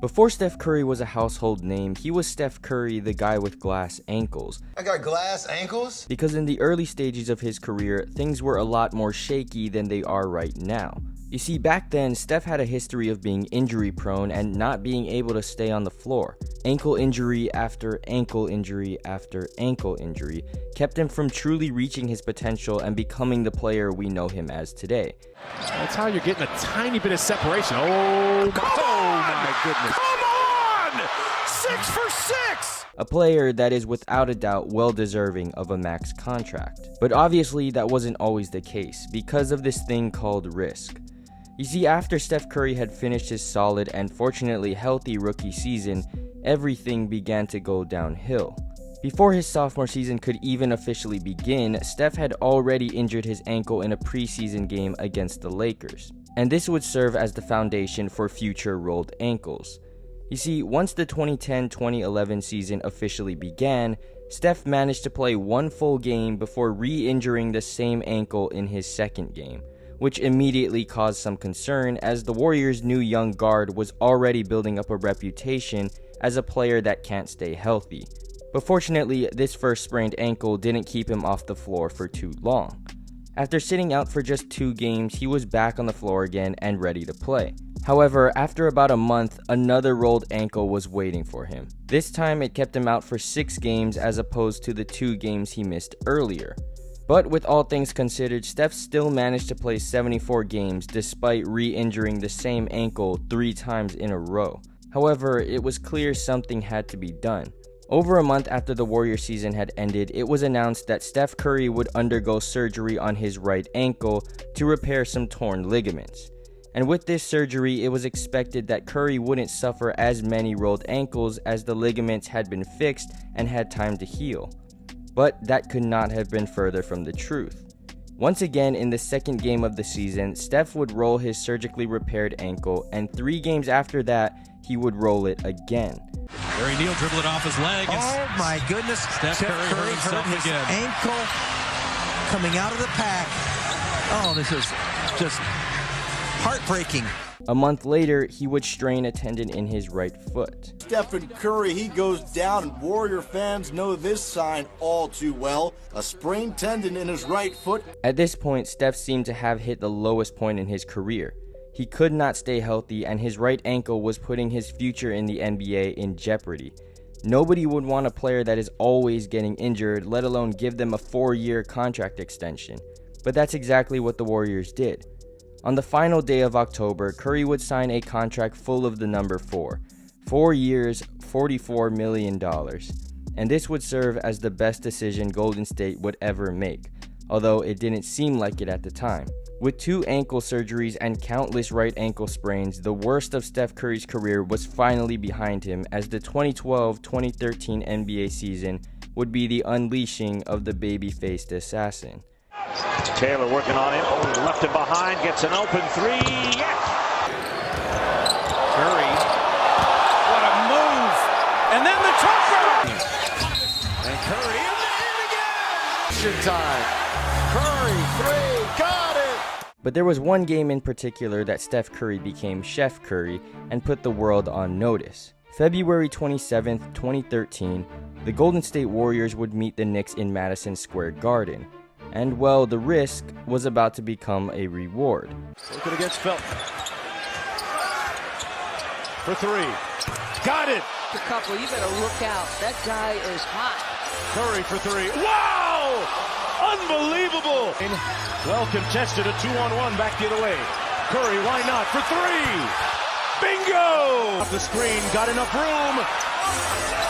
Before Steph Curry was a household name, he was Steph Curry, the guy with glass ankles. I got glass ankles? Because in the early stages of his career, things were a lot more shaky than they are right now. You see, back then, Steph had a history of being injury prone and not being able to stay on the floor. Ankle injury after ankle injury after ankle injury kept him from truly reaching his potential and becoming the player we know him as today. That's how you're getting a tiny bit of separation. Oh my goodness. Come on! 6 for 6! A player that is without a doubt well deserving of a max contract. But obviously that wasn't always the case because of this thing called risk. You see, after Steph Curry had finished his solid and fortunately healthy rookie season, everything began to go downhill. Before his sophomore season could even officially begin, Steph had already injured his ankle in a preseason game against the Lakers, and this would serve as the foundation for future rolled ankles. You see, once the 2010-2011 season officially began, Steph managed to play one full game before re-injuring the same ankle in his second game, which immediately caused some concern as the Warriors' new young guard was already building up a reputation as a player that can't stay healthy. But fortunately, this first sprained ankle didn't keep him off the floor for too long. After sitting out for just 2 games, he was back on the floor again and ready to play. However, after about a month, another rolled ankle was waiting for him. This time it kept him out for 6 games as opposed to the 2 games he missed earlier. But with all things considered, Steph still managed to play 74 games despite re-injuring the same ankle 3 times in a row. However, it was clear something had to be done. Over a month after the Warriors season had ended, it was announced that Steph Curry would undergo surgery on his right ankle to repair some torn ligaments. And with this surgery, it was expected that Curry wouldn't suffer as many rolled ankles as the ligaments had been fixed and had time to heal. But that could not have been further from the truth. Once again, in the second game of the season, Steph would roll his surgically repaired ankle, and 3 games after that, he would roll it again. Barry Neal dribbled it off his leg. Oh my goodness. Steph Curry hurt his again. Ankle coming out of the pack. Oh, this is just heartbreaking. A month later, he would strain a tendon in his right foot. Stephen Curry, he goes down, and Warrior fans know this sign all too well. A sprained tendon in his right foot. At this point, Steph seemed to have hit the lowest point in his career. He could not stay healthy, and his right ankle was putting his future in the NBA in jeopardy. Nobody would want a player that is always getting injured, let alone give them a 4-year contract extension. But that's exactly what the Warriors did. On the final day of October, Curry would sign a contract full of the number 4. 4 years, $44 million. And this would serve as the best decision Golden State would ever make, although it didn't seem like it at the time. With 2 ankle surgeries and countless right ankle sprains, the worst of Steph Curry's career was finally behind him, as the 2012-2013 NBA season would be the unleashing of the baby-faced assassin. Taylor working on him, left him behind, gets an open 3, yes! Curry, what a move! And then the jumper! And Curry in the again! Time. Curry, 3, got it! But there was one game in particular that Steph Curry became Chef Curry and put the world on notice. February 27, 2013, the Golden State Warriors would meet the Knicks in Madison Square Garden. And well, the risk was about to become a reward. Looking against Felton. For 3. Got it! A couple, you better look out. That guy is hot. Curry for 3. Wow! Unbelievable! Well contested, a 2-on-1 back the other way. Curry, why not? For 3! Bingo! Off the screen, got enough room.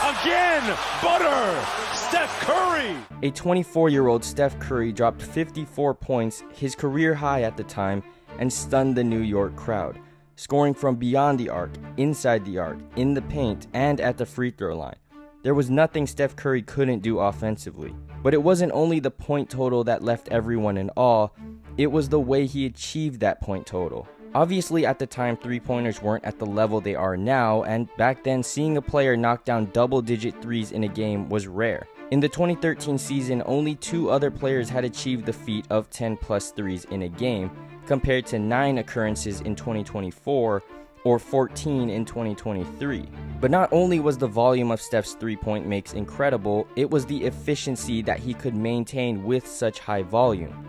Again, butter! Steph Curry! A 24-year-old Steph Curry dropped 54 points, his career high at the time, and stunned the New York crowd, scoring from beyond the arc, inside the arc, in the paint, and at the free throw line. There was nothing Steph Curry couldn't do offensively. But it wasn't only the point total that left everyone in awe, it was the way he achieved that point total. Obviously, at the time, 3-pointers weren't at the level they are now, and back then, seeing a player knock down double-digit threes in a game was rare. In the 2013 season, only 2 other players had achieved the feat of 10-plus threes in a game, compared to 9 occurrences in 2024, or 14 in 2023. But not only was the volume of Steph's three-point makes incredible, it was the efficiency that he could maintain with such high volume.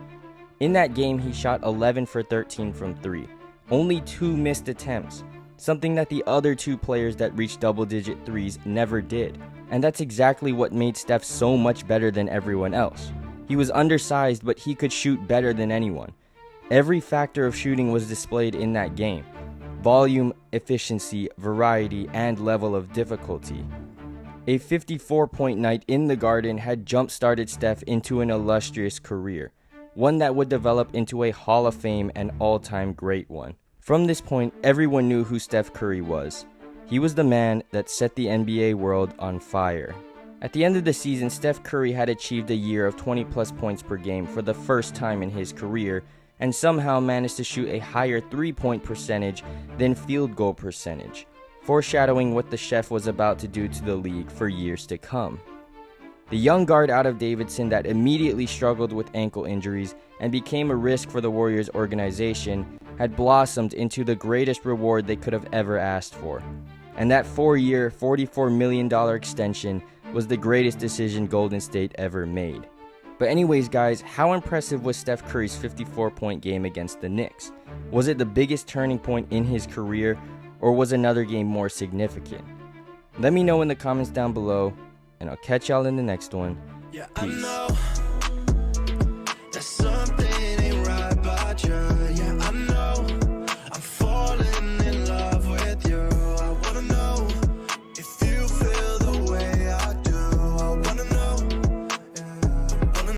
In that game, he shot 11 for 13 from 3, only 2 missed attempts, something that the other 2 players that reached double-digit threes never did. And that's exactly what made Steph so much better than everyone else. He was undersized, but he could shoot better than anyone. Every factor of shooting was displayed in that game: volume, efficiency, variety, and level of difficulty. A 54-point night in the Garden had jump-started Steph into an illustrious career, one that would develop into a Hall of Fame and all-time great one. From this point, everyone knew who Steph Curry was. He was the man that set the NBA world on fire. At the end of the season, Steph Curry had achieved a year of 20-plus points per game for the first time in his career, and somehow managed to shoot a higher three-point percentage than field goal percentage, foreshadowing what the chef was about to do to the league for years to come. The young guard out of Davidson that immediately struggled with ankle injuries and became a risk for the Warriors organization had blossomed into the greatest reward they could have ever asked for. And that 4-year, $44 million extension was the greatest decision Golden State ever made. But anyways, guys, how impressive was Steph Curry's 54-point game against the Knicks? Was it the biggest turning point in his career, or was another game more significant? Let me know in the comments down below, and I'll catch y'all in the next one. Peace.